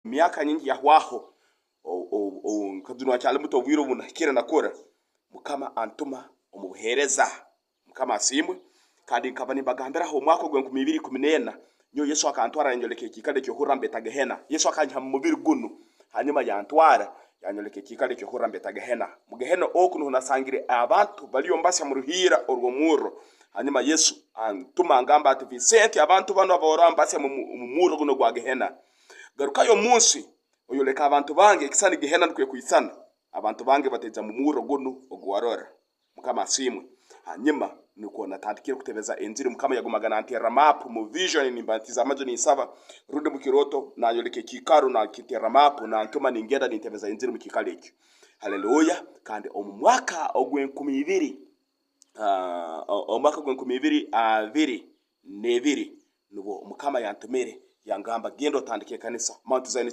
miaka nyingi yahwaho kadunwa cyale muto bwiro bunakira nakora mukama antuma umuhereza mukama asimwe kandi nkabani bagambera ho mwaka gwe 2014 nyo Yesu akantwara yanyoleke kikade cyo hurambeta gehena Yesu akanya mu mubiri gunu hanyuma yantwara yanyoleke kikade cyo hurambeta gehena mu gehena okuntu nasangire abantu baliyo mbasya mu ruhira urwo muro hanyuma Yesu antuma ngamba ati Vincent abantu bano aborambasya mu muro guno gwa gehena garuka yo munsi oyoleka abantu bange kisani gehena ndikwe kuyisana abantu bange bateja mu muro guno ogwarora mukama asimwe hanyuma nuko natandikira kutebeza enziri mukama yagumagana antera map mu vision ni mbatiza amajoni isaba rude mu kiroto na yoleke kikaru na kitera map na ntuma ningenda nitebeza enziri mu kikaleki haleluya kandi omwaka ogwe 12 omwaka ogwe 2022 nubo mukama yantumere yangamba gendo tandike kanisa Mount Zion